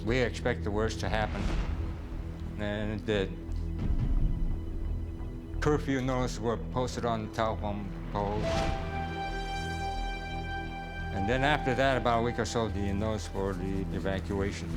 We expect the worst to happen, and it did. Curfew notices were posted on the telephone poles. And then after that, about a week or so, the notice for the evacuation.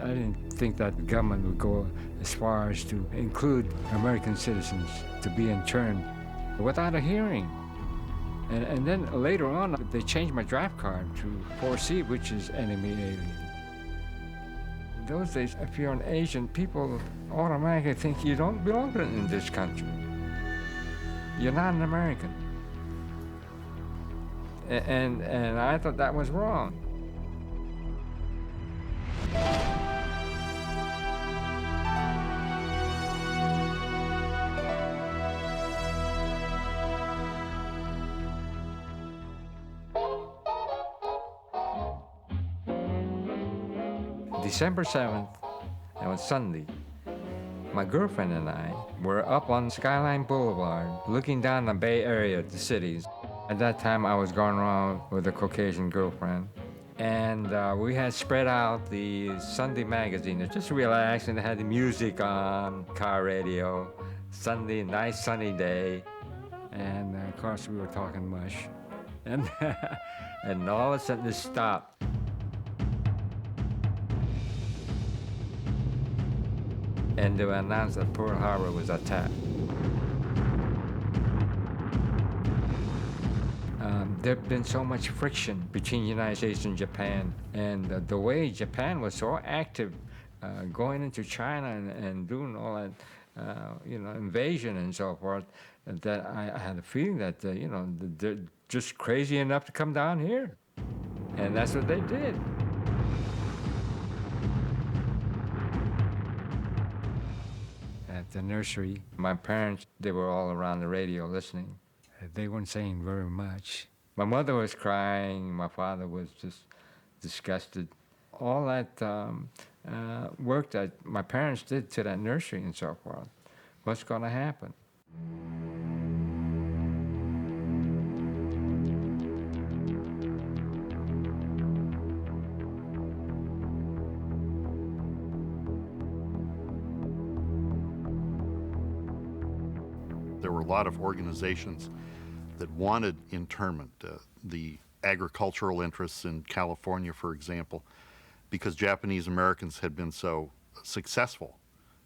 I didn't think that the government would go as far as to include American citizens to be interned without a hearing. And then later on, they changed my draft card to 4C, which is enemy alien. In those days, if you're an Asian, people automatically think you don't belong in this country. You're not an American. And I thought that was wrong. December 7th, it was Sunday. My girlfriend and I were up on Skyline Boulevard looking down the Bay Area at the cities. At that time, I was going around with a Caucasian girlfriend. And we had spread out the Sunday magazine. It just relaxed, and it had the music on, car radio. Sunday, nice sunny day. And of course, we were talking mush. And, and all of a sudden, it stopped. And they announced that Pearl Harbor was attacked. There'd been so much friction between the United States and Japan, and the way Japan was so active going into China and doing all that, invasion and so forth, that I had a feeling that, they're just crazy enough to come down here. And that's what they did. At the nursery, my parents, they were all around the radio listening. They weren't saying very much. My mother was crying, my father was just disgusted. All that work that my parents did to that nursery and so forth, what's going to happen? There were a lot of organizations that wanted internment, the agricultural interests in California, for example, because Japanese Americans had been so successful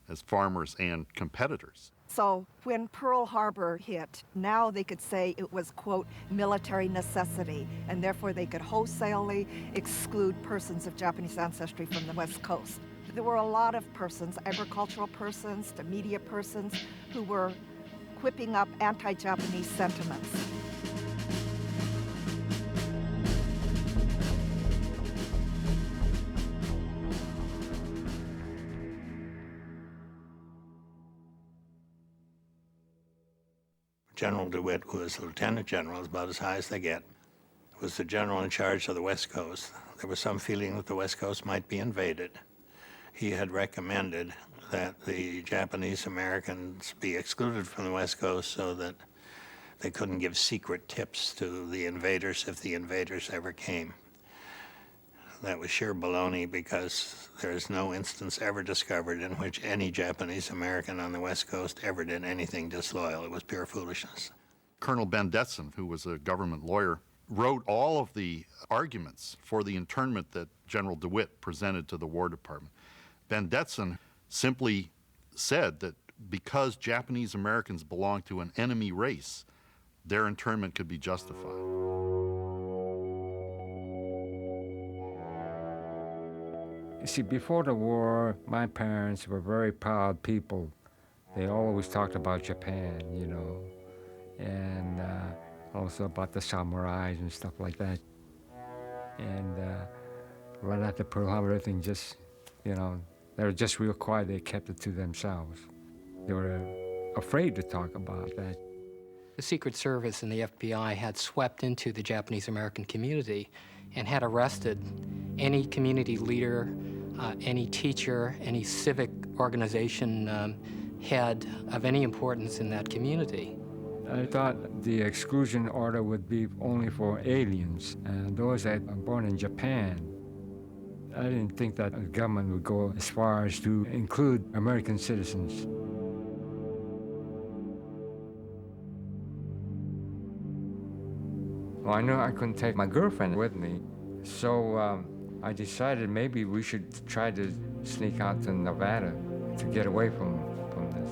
as farmers and competitors. So when Pearl Harbor hit, now they could say it was, quote, military necessity, and therefore they could wholesalely exclude persons of Japanese ancestry from the West Coast. There were a lot of persons, agricultural persons to media persons, who were whipping up anti-Japanese sentiments. General DeWitt, who was lieutenant general, is about as high as they get, was the general in charge of the West Coast. There was some feeling that the West Coast might be invaded. He had recommended that the Japanese Americans be excluded from the West Coast so that they couldn't give secret tips to the invaders if the invaders ever came. That was sheer baloney, because there is no instance ever discovered in which any Japanese American on the West Coast ever did anything disloyal. It was pure foolishness. Colonel Ben Detson, who was a government lawyer, wrote all of the arguments for the internment that General DeWitt presented to the War Department. Ben Detson simply said that because Japanese Americans belong to an enemy race, their internment could be justified. You see, before the war, my parents were very proud people. They always talked about Japan, and also about the samurais and stuff like that. And right after Pearl Harbor, everything just, they were just real quiet. They kept it to themselves. They were afraid to talk about that. The Secret Service and the FBI had swept into the Japanese American community and had arrested any community leader, any teacher, any civic organization head of any importance in that community. I thought the exclusion order would be only for aliens and those that are born in Japan. I didn't think that the government would go as far as to include American citizens. Well, I knew I couldn't take my girlfriend with me, so I decided maybe we should try to sneak out to Nevada to get away from this.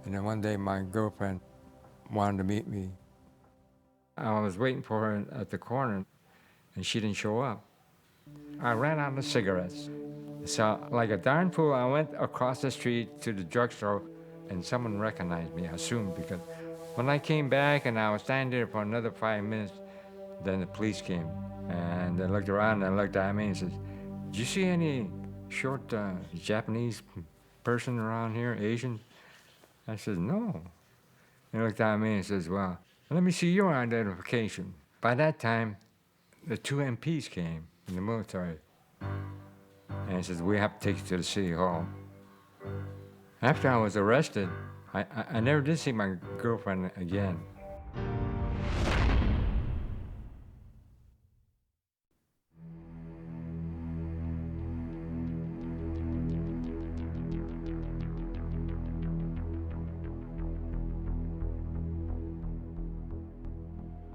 And then one day my girlfriend wanted to meet me. I was waiting for her at the corner, and she didn't show up. I ran out of cigarettes. So, like a darn fool, I went across the street to the drugstore, and someone recognized me, I assumed, because when I came back and I was standing there for another 5 minutes, then the police came. And they looked around and looked at me and said, "Did you see any short Japanese person around here, Asian?" I said, "No." He looked at me and says, "Well, let me see your identification." By that time, the two MPs came in the military. And he says, "We have to take you to the city hall." After I was arrested, I never did see my girlfriend again.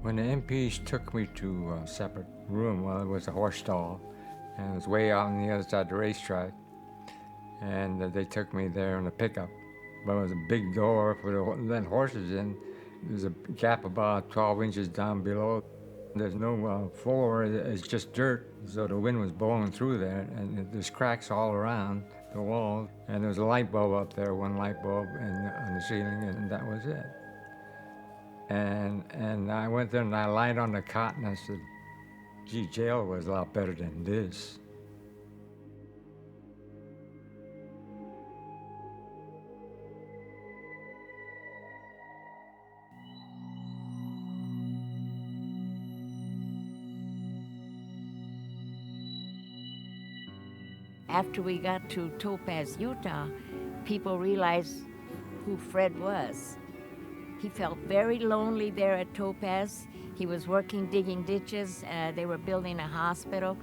When the MPs took me to a separate room, well, it was a horse stall, and it was way out on the other side of the racetrack. And they took me there in a pickup. But it was a big door for the let horses in. There's a gap about 12 inches down below. There's no floor, it's just dirt. So the wind was blowing through there, and there's cracks all around the wall. And there was a light bulb up there, one light bulb on the ceiling, and that was it. And I went there and I lied on the cot and I said, "Gee, jail was a lot better than this." After we got to Topaz, Utah, people realized who Fred was. He felt very lonely there at Topaz. He was working digging ditches. They were building a hospital,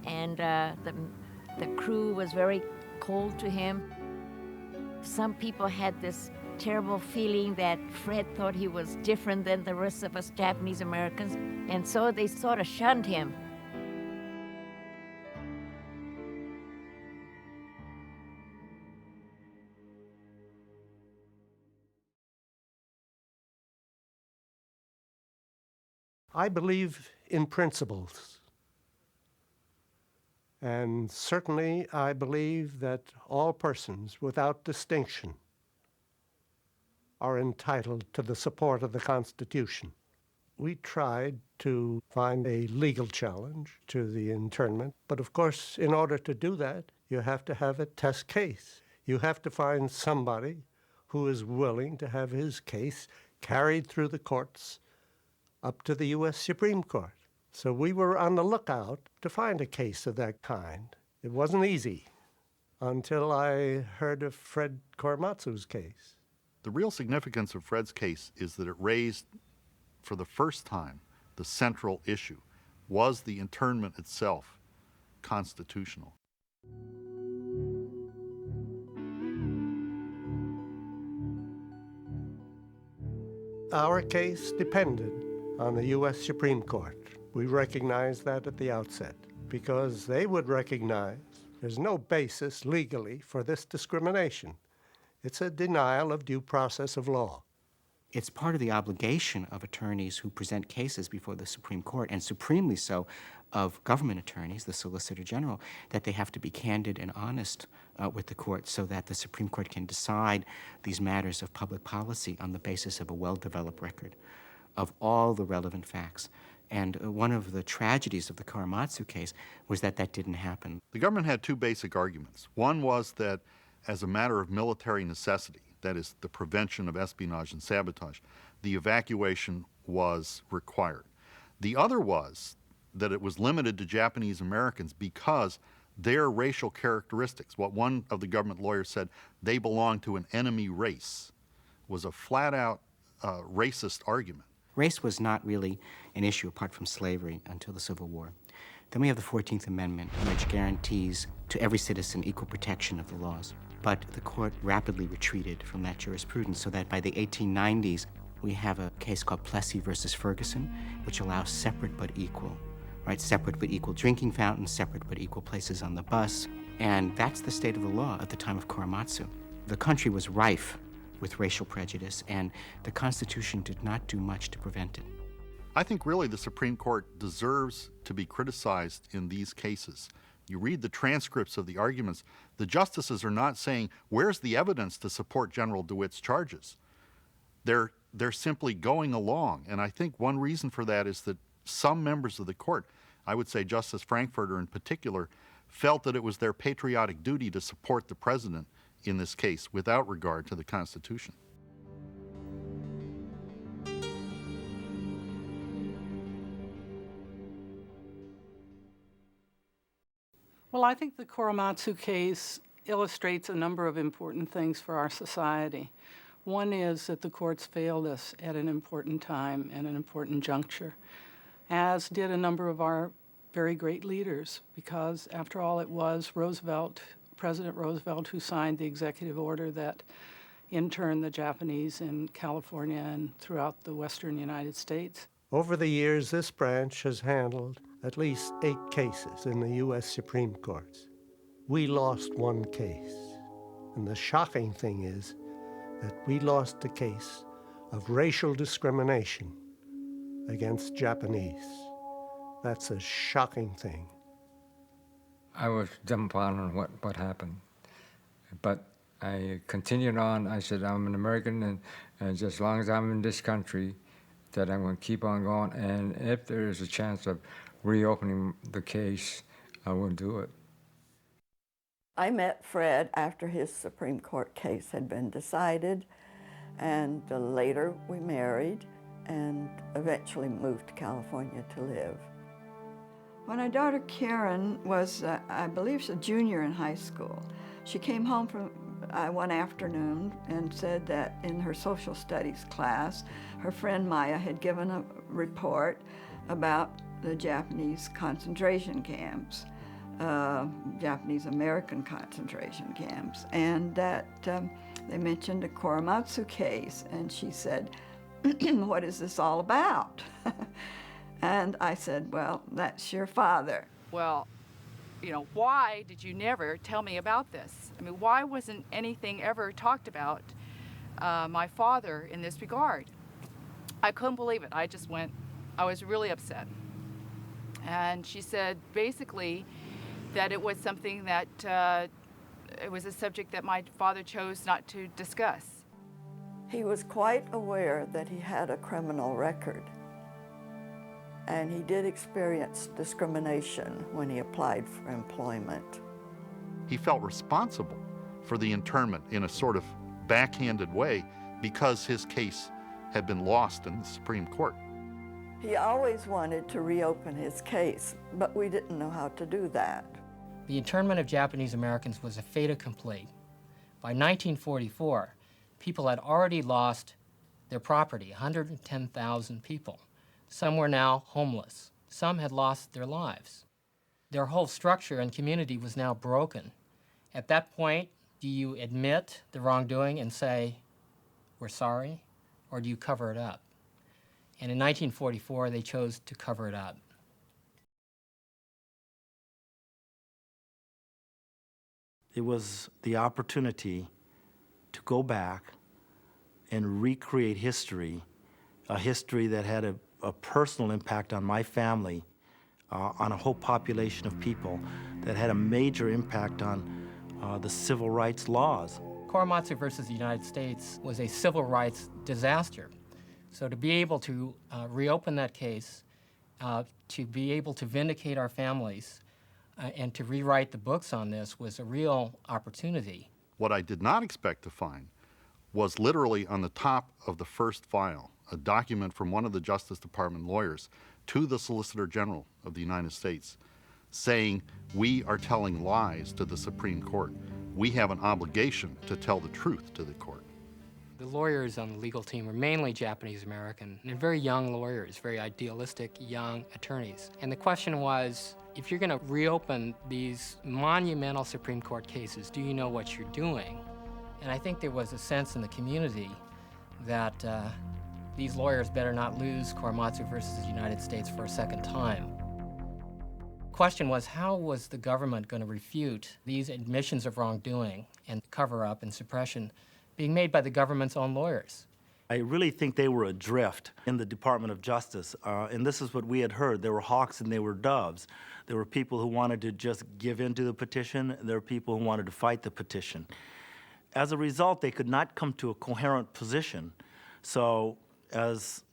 and the crew was very cold to him. Some people had this terrible feeling that Fred thought he was different than the rest of us Japanese Americans, and so they sort of shunned him. I believe in principles. And certainly I believe that all persons, without distinction, are entitled to the support of the Constitution. We tried to find a legal challenge to the internment, but of course, in order to do that, you have to have a test case. You have to find somebody who is willing to have his case carried through the courts up to the U.S. Supreme Court. So we were on the lookout to find a case of that kind. It wasn't easy until I heard of Fred Korematsu's case. The real significance of Fred's case is that it raised, for the first time, the central issue. Was the internment itself constitutional? Our case depended on the U.S. Supreme Court. We recognized that at the outset because they would recognize there's no basis legally for this discrimination. It's a denial of due process of law. It's part of the obligation of attorneys who present cases before the Supreme Court, and supremely so of government attorneys, the Solicitor General, that they have to be candid and honest with the court so that the Supreme Court can decide these matters of public policy on the basis of a well-developed record of all the relevant facts. And one of the tragedies of the Korematsu case was that that didn't happen. The government had two basic arguments. One was that as a matter of military necessity, that is, the prevention of espionage and sabotage, the evacuation was required. The other was that it was limited to Japanese Americans because their racial characteristics, what one of the government lawyers said, they belong to an enemy race, was a flat-out racist argument. Race was not really an issue apart from slavery until the Civil War. Then we have the 14th Amendment, which guarantees to every citizen equal protection of the laws. But the court rapidly retreated from that jurisprudence so that by the 1890s, we have a case called Plessy versus Ferguson, which allows separate but equal, right? Separate but equal drinking fountains, separate but equal places on the bus. And that's the state of the law at the time of Korematsu. The country was rife with racial prejudice, and the Constitution did not do much to prevent it. I think really the Supreme Court deserves to be criticized in these cases. You read the transcripts of the arguments, the justices are not saying, where's the evidence to support General DeWitt's charges? They're simply going along, and I think one reason for that is that some members of the court, I would say Justice Frankfurter in particular, felt that it was their patriotic duty to support the president in this case without regard to the Constitution. Well, I think the Korematsu case illustrates a number of important things for our society. One is that the courts failed us at an important time and an important juncture, as did a number of our very great leaders, because after all, it was President Roosevelt, who signed the executive order that interned the Japanese in California and throughout the western United States. Over the years, this branch has handled at least 8 cases in the U.S. Supreme Courts. We lost one case. And the shocking thing is that we lost a case of racial discrimination against Japanese. That's a shocking thing. I was dumbfounded what happened. But I continued on. I said, I'm an American, and just as long as I'm in this country, that I'm going to keep on going. And if there is a chance of reopening the case, I will do it. I met Fred after his Supreme Court case had been decided, and later we married and eventually moved to California to live. When our daughter Karen was, I believe, she's a junior in high school, she came home from one afternoon and said that in her social studies class, her friend Maya had given a report about the Japanese concentration camps, Japanese American concentration camps, and that they mentioned a Korematsu case, and she said, what is this all about? And I said, well, that's your father. Well, you know, why did you never tell me about this? I mean, why wasn't anything ever talked about my father in this regard? I couldn't believe it. I was really upset. And she said basically that it was something that, it was a subject that my father chose not to discuss. He was quite aware that he had a criminal record, and he did experience discrimination when he applied for employment. He felt responsible for the internment in a sort of backhanded way because his case had been lost in the Supreme Court. He always wanted to reopen his case, but we didn't know how to do that. The internment of Japanese Americans was a fait accompli. By 1944, people had already lost their property, 110,000 people. Some were now homeless. Some had lost their lives. Their whole structure and community was now broken. At that point, do you admit the wrongdoing and say, we're sorry, or do you cover it up? And in 1944, they chose to cover it up. It was the opportunity to go back and recreate history, a history that had a personal impact on my family, on a whole population of people, that had a major impact on the civil rights laws. Korematsu versus the United States was a civil rights disaster. So to be able to reopen that case, to be able to vindicate our families, and to rewrite the books on this was a real opportunity. What I did not expect to find was literally on the top of the first file, a document from one of the Justice Department lawyers to the Solicitor General of the United States saying, we are telling lies to the Supreme Court. We have an obligation to tell the truth to the court. The lawyers on the legal team were mainly Japanese American and very young lawyers, very idealistic young attorneys. And the question was, if you're going to reopen these monumental Supreme Court cases, do you know what you're doing? And I think there was a sense in the community that these lawyers better not lose Korematsu versus the United States for a second time. The question was, how was the government going to refute these admissions of wrongdoing and cover-up and suppression being made by the government's own lawyers? I really think they were adrift in the Department of Justice, and this is what we had heard. There were hawks and there were doves. There were people who wanted to just give in to the petition. There were people who wanted to fight the petition. As a result, they could not come to a coherent position. So, as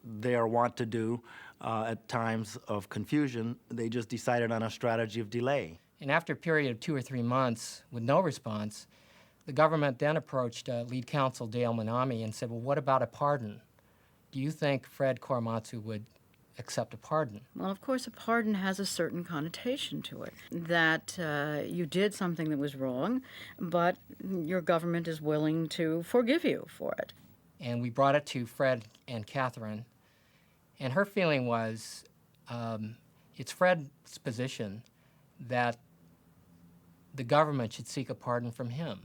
they are wont to do at times of confusion, they just decided on a strategy of delay. And after a period of 2 or 3 months with no response, the government then approached lead counsel Dale Minami and said, well, what about a pardon? Do you think Fred Korematsu would accept a pardon? Well, of course, a pardon has a certain connotation to it, that you did something that was wrong, but your government is willing to forgive you for it. And we brought it to Fred and Catherine, and her feeling was it's Fred's position that the government should seek a pardon from him.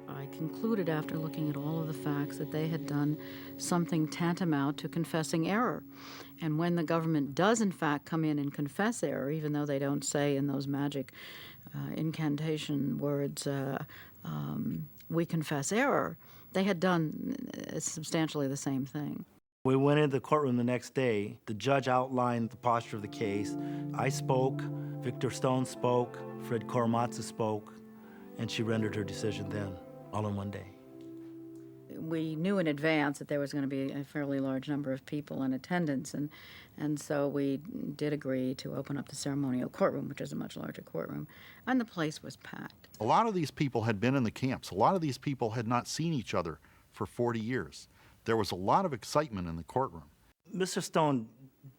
I concluded after looking at all of the facts that they had done something tantamount to confessing error. And when the government does in fact come in and confess error, even though they don't say in those magic incantation words, we confess error, they had done substantially the same thing. We went into the courtroom the next day. The judge outlined the posture of the case. I spoke, Victor Stone spoke, Fred Korematsu spoke, and she rendered her decision then, all in one day. We knew in advance that there was going to be a fairly large number of people in attendance, and so we did agree to open up the ceremonial courtroom, which is a much larger courtroom, and the place was packed. A lot of these people had been in the camps. A lot of these people had not seen each other for 40 years. There was a lot of excitement in the courtroom. Mr. Stone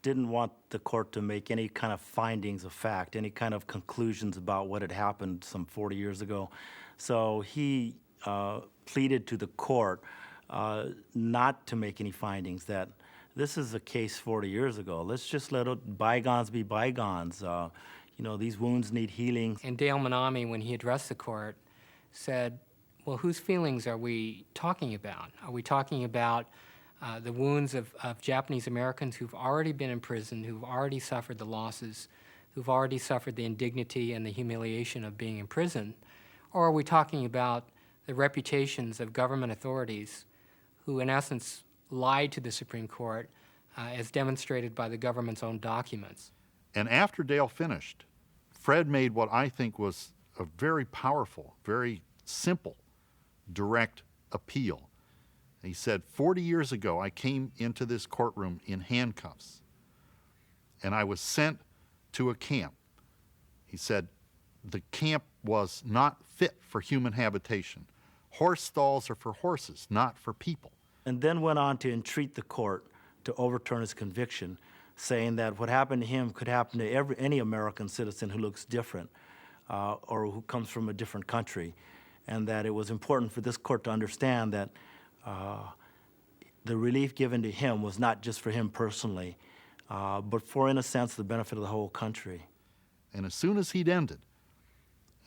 didn't want the court to make any kind of findings of fact, any kind of conclusions about what had happened some 40 years ago. So he pleaded to the court not to make any findings, that this is a case 40 years ago. Let's just let bygones be bygones. You know, these wounds need healing. And Dale Minami, when he addressed the court, said, well, whose feelings are we talking about? Are we talking about the wounds of Japanese Americans who've already been imprisoned, who've already suffered the losses, who've already suffered the indignity and the humiliation of being in prison? Or are we talking about the reputations of government authorities who, in essence, lied to the Supreme Court, as demonstrated by the government's own documents? And after Dale finished, Fred made what I think was a very powerful, very simple, direct appeal. He said, 40 years ago, I came into this courtroom in handcuffs, and I was sent to a camp. He said, the camp was not fit for human habitation. Horse stalls are for horses, not for people. And then went on to entreat the court to overturn his conviction, saying that what happened to him could happen to any American citizen who looks different or who comes from a different country, and that it was important for this court to understand that the relief given to him was not just for him personally, but for, in a sense, the benefit of the whole country. And as soon as he'd ended,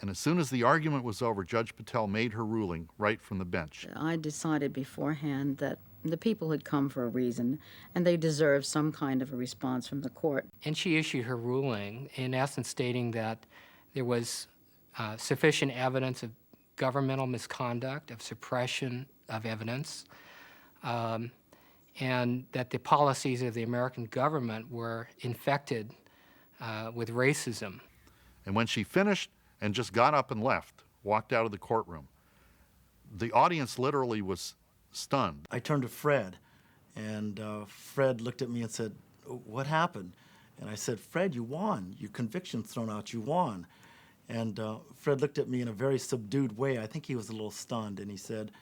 and as soon as the argument was over, Judge Patel made her ruling right from the bench. I decided beforehand that the people had come for a reason, and they deserved some kind of a response from the court. And she issued her ruling, in essence stating that there was sufficient evidence of governmental misconduct, of suppression of evidence, and that the policies of the American government were infected with racism. And when she finished and just got up and left, walked out of the courtroom, the audience literally was stunned. I turned to Fred, and Fred looked at me and said, what happened? And I said, Fred, you won. Your conviction's thrown out, you won. And Fred looked at me in a very subdued way. I think he was a little stunned, and he said,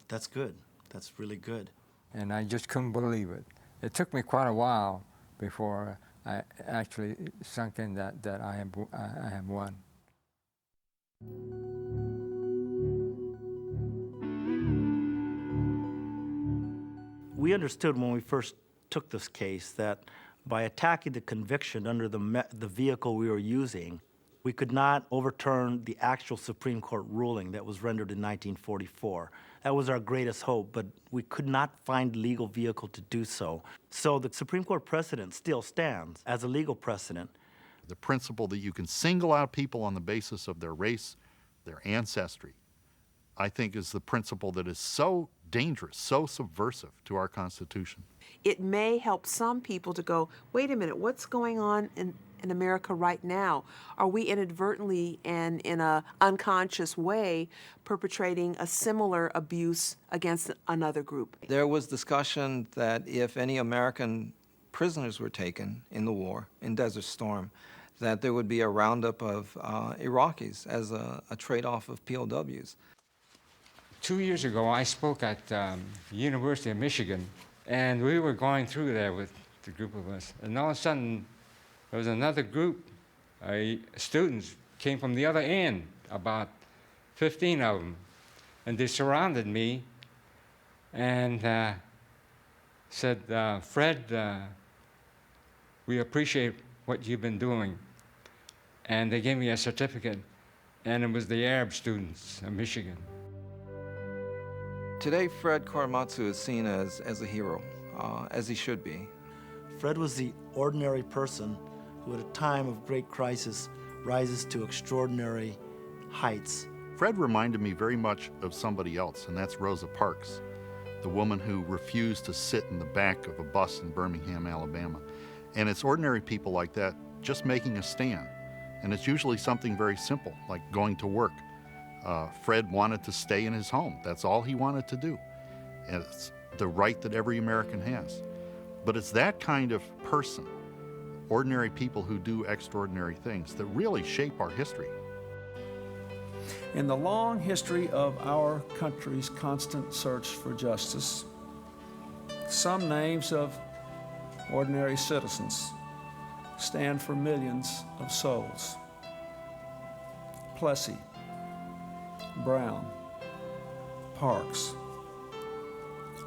"That's good. That's really good." And I just couldn't believe it. It took me quite a while before I actually sunk in that I have won. We understood when we first took this case that by attacking the conviction under the vehicle we were using, we could not overturn the actual Supreme Court ruling that was rendered in 1944. That was our greatest hope, but we could not find legal vehicle to do so. So the Supreme Court precedent still stands as a legal precedent. The principle that you can single out people on the basis of their race, their ancestry, I think is the principle that is so dangerous, so subversive to our Constitution. It may help some people to go, wait a minute, what's going on in America right now? Are we inadvertently and in an unconscious way perpetrating a similar abuse against another group? There was discussion that if any American prisoners were taken in the war, in Desert Storm, that there would be a roundup of Iraqis as a trade-off of POWs. 2 years ago, I spoke at the University of Michigan, and we were going through there with the group of us. And all of a sudden, there was another group, students came from the other end, about 15 of them. And they surrounded me and said, Fred, we appreciate what you've been doing. And they gave me a certificate, and it was the Arab students of Michigan. Today, Fred Korematsu is seen as a hero, as he should be. Fred was the ordinary person who at a time of great crisis rises to extraordinary heights. Fred reminded me very much of somebody else, and that's Rosa Parks, the woman who refused to sit in the back of a bus in Birmingham, Alabama. And it's ordinary people like that just making a stand. And it's usually something very simple, like going to work. Fred wanted to stay in his home. That's all he wanted to do. And it's the right that every American has. But it's that kind of person, ordinary people who do extraordinary things, that really shape our history. In the long history of our country's constant search for justice, some names of ordinary citizens stand for millions of souls. Plessy, Brown, Parks.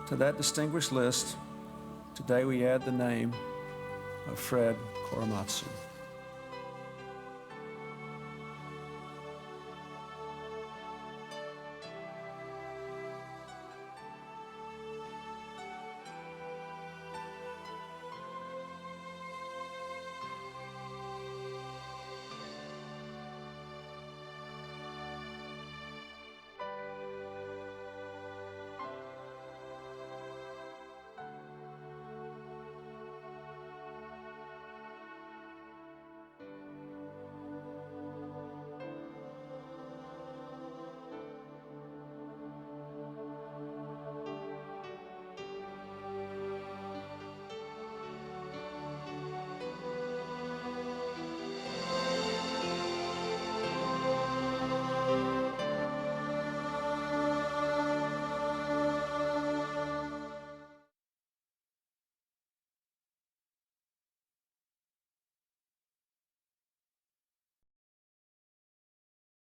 To that distinguished list, today we add the name of Fred Korematsu.